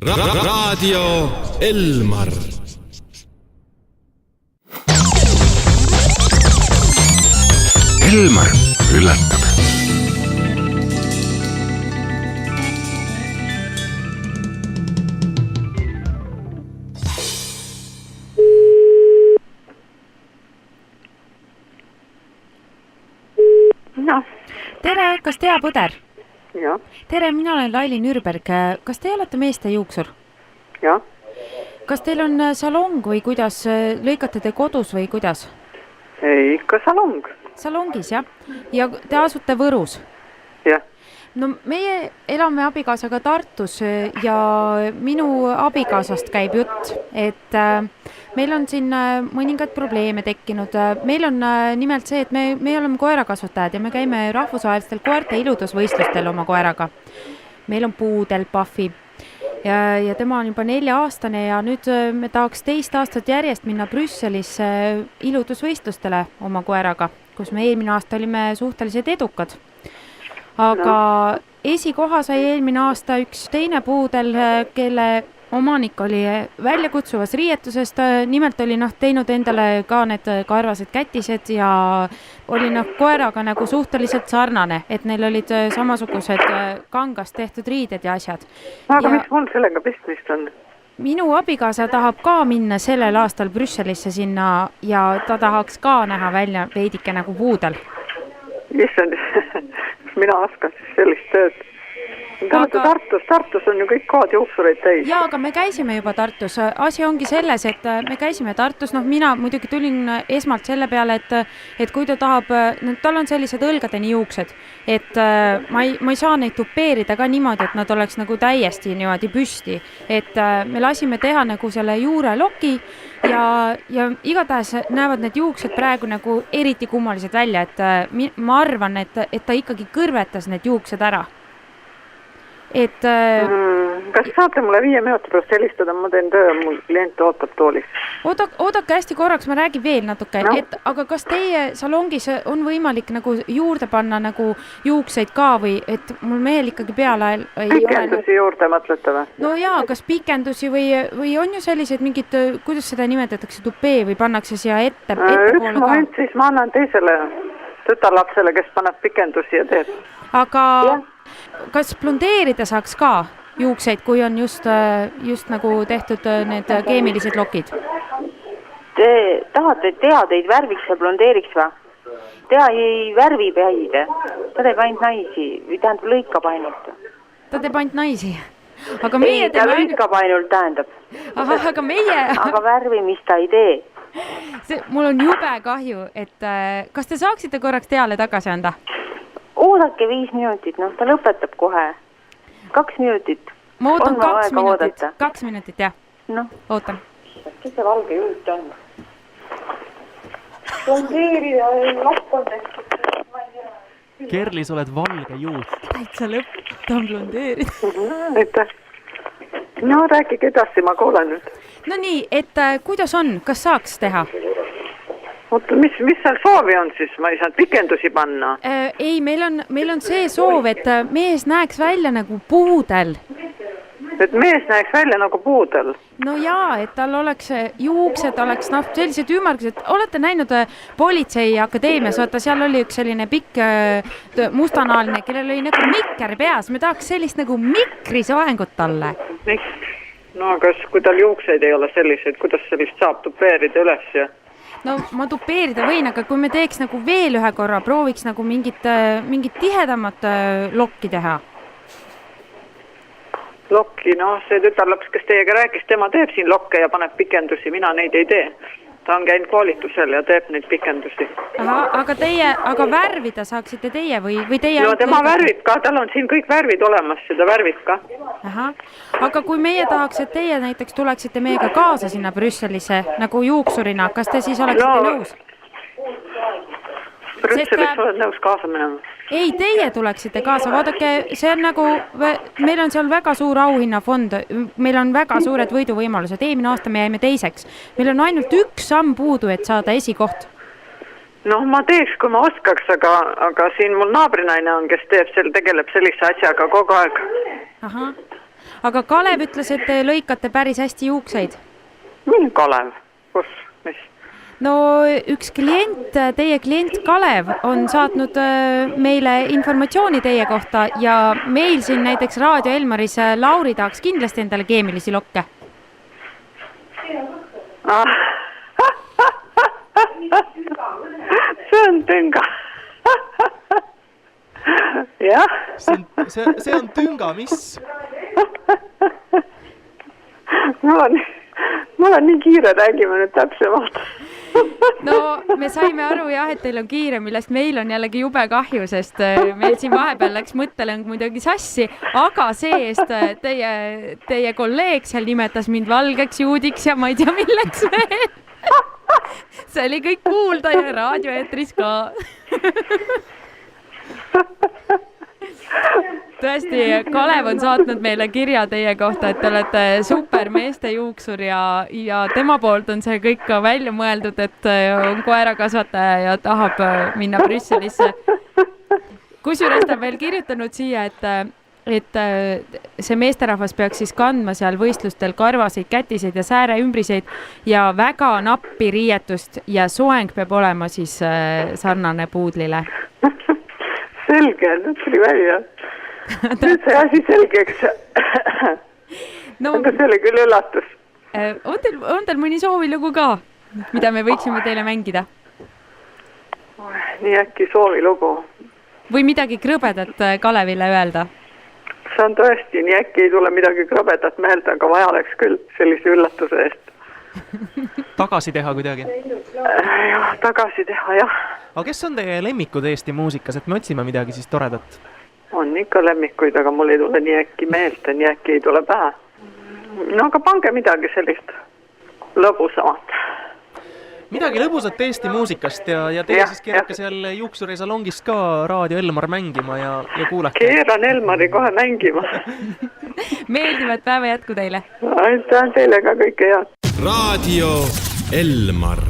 Raadio Elmar. Elmar üllatab. No. Tere, kas Tea Põder? Ja. Tere, mina olen Laili Nürberg. Kas te olete meeste juuksur? Ja. Kas teil on salong või kuidas? Lõikate te kodus või kuidas? Ei, ikka salong. Salongis, jah? Ja te asute Võrus? Jah. No meie elame abikaasaga Tartus ja minu abikaasast käib jutt, et meil on siin mõningad probleeme tekkinud. Meil on nimelt see, et me oleme koerakasvatajad ja me käime rahvusvahelistel koerte iludusvõistlustel oma koeraga. Meil on puudel Puffy ja tema on juba 4-aastane ja nüüd me tahaks 2 aastat järjest minna Brüsselisse iludusvõistlustele oma koeraga, kus me eelmine aasta olime suhteliselt edukad. Aga esikoha sai eelmine aasta üks teine puudel, kelle omanik oli väljakutsuvas riietusest. Nimelt oli teinud endale ka need karvased kätised ja oli koeraga nagu suhteliselt sarnane, et neil olid samasugused kangast tehtud riided ja asjad. Aga mis mul sellega pistmist on? Minu abikaasa tahab ka minna sellel aastal Brüsselisse sinna ja ta tahaks ka näha välja veidike nagu puudel. Issand, mina oskan siis sellist tööd. Tartus on ju kõik kohad juuksureid täis. Jaa, aga me käisime juba Tartus. Asi ongi selles, et me käisime Tartus. Mina muidugi tulin esmalt selle peale, et kui ta tahab, tal on sellised õlgadeni juuksed, et ma ei saa neid tupeerida ka niimoodi, et nad oleks nagu täiesti niimoodi püsti. Et me lasime teha nagu selle juureloki ja igatahes näevad need juuksed praegu nagu eriti kummalised välja, et ma arvan, et ta ikkagi kõrvetas need juuksed ära. Et kas saate mulle 5 minuti pärast helistada, ma teen töö, mul klient ootab toolis. Oodake hästi korraks, ma räägin veel natuke, no. Aga kas teie salongis on võimalik nagu juurde panna nagu juukseid ka või et mul mehel ikkagi peale pikendusi juurde mõtlete või? No jaa, kas pikendusi või on ju sellised mingid, kuidas seda nimetatakse, tupee või pannakse siia ette üks poole moment, siis ma annan teisele tütarlapsele, kes paneb pikendusi ja teeb. Aga ja. Kas blondeerida saaks ka juukseid, kui on just nagu tehtud need keemilised lokid? Te tahate Tea teid värviks ja blondeeriks või? Tea ei värvi päid. Ta teeb ainult naisi, tähendab lõikab ainult. Ta teeb ainult naisi? Aga meie ei, ta lõikab ainult tähendab. Aha, aga meie... Aga värvimist ta ei tee. Mul on jube kahju, et kas te saaksite korraks Teale tagasi anda? Oodake 5 minutit, ta lõpetab kohe. 2 minutit. Ma ootan 2 minutit. 2 minutit, jah. No. Ootan. Kes see valge juut on? Blondeerida lapp on tehtud. Kerlis, oled valge juut. Täitsa lõpetan blondeerida. Aitäh. No rääkige edasi, ma kuulen nüüd. No nii, et kuidas on? Kas saaks teha? Oota, mis seal soovi on siis? Ma ei saanud pikendusi panna. Ei, meil on see soov, et mees näeks välja nagu puudel. Et mees näeks välja nagu puudel? No jaa, et tal oleks juuksed, oleks sellised ümmargused. Olete näinud politseiakadeemias, vaata seal oli üks selline pikk mustanaaline, kellel oli nagu mikker peas. Me tahaks sellist nagu mikri soengut talle. No aga kui tal juukseid ei ole selliseid, kuidas sellist saab tupeerida üles ja... No ma tupeerida võin, aga kui me teeks nagu veel ühe korra, prooviks nagu mingit tihedamat lokki teha. Lokki, see tütarlaps, kes teiega rääkis, tema teeb siin lokke ja paneb pikendusi, mina neid ei tee. Ta on käinud koolitusel ja teeb neid pikendusi. Aha, aga värvida saaksite teie või teie... No tema värvib ka, tal on siin kõik värvid olemas, seda värvib ka. Aha, aga kui meie tahaks, et teie näiteks tuleksite meiega kaasa sinna Brüsselisse nagu juuksurina, kas te siis oleksite nõus? Brüsselis oled nõus kaasa minema? Ei, teie tuleksite kaasa, vaadake, see on nagu, meil on seal väga suur auhinnafond, meil on väga suured võiduvõimalused, eelmine aasta me jäime teiseks, meil on ainult 1 samm puudu, et saada esikoht. No ma teeks, kui ma oskaks, aga siin mul naabrinaine on, kes tegeleb sellise asjaga kogu aeg. Aha. aga Kalev ütles, et te lõikate päris hästi juukseid. Kalev, kus, mis? No üks klient, teie klient Kalev on saatnud meile informatsiooni teie kohta ja meil siin näiteks Raadio Elmaris Lauri tahaks kindlasti endale keemilisi lokke. See on tünga. Jah. See on tünga, mis? Mul on nii kiire, räägime nüüd täpsemalt. No me saime aru jah, et teil on kiire, millest meil on jällegi jube kahju, sest meil siin vahepeal läks mõttelõng muidugi sassi, aga see-eest teie kolleeg seal nimetas mind valgeks juudiks ja ma ei tea milleks veel. See oli kõik kuulda ja raadioeetris ka. Tõesti, Kalev on saatnud meile kirja teie kohta, et te olete super meeste juuksur ja tema poolt on see kõik ka välja mõeldud, et on koerakasvataja ja tahab minna Brüsselisse. Kusjuures ta on veel kirjutanud siia, et see meesterahvas peaks siis kandma seal võistlustel karvaseid, kätiseid ja sääreümbriseid ja väga nappi riietust ja soeng peab olema siis sarnane puudlile. Selge, nüüd tuli välja. Nüüd see asi selgeks. No, aga see oli küll üllatus. On teil mõni soovilugu ka, mida me võiksime teile mängida? Nii äkki soovilugu. Või midagi krõbedat Kalevile öelda? See on tõesti, nii äkki ei tule midagi krõbedat meelde, aga vaja oleks küll sellise üllatuse eest. Tagasi teha kuidagi? Jah, tagasi teha, jah. Aga kes on teie lemmikud Eesti muusikas, et me otsime midagi siis toredat? On ikka lemmikuid, aga mul ei tule nii äkki meelde, nii äkki ei tule pähe. No aga pange midagi sellist lõbusamat. Midagi lõbusat Eesti muusikast ja teie siis keerake seal Juuksuri salongis ka Raadio Elmar mängima ja kuulake. Keeran Elmari kohe mängima. Meeldivat päeva jätku teile. Aitäh teile ka kõike head. Raadio Elmar.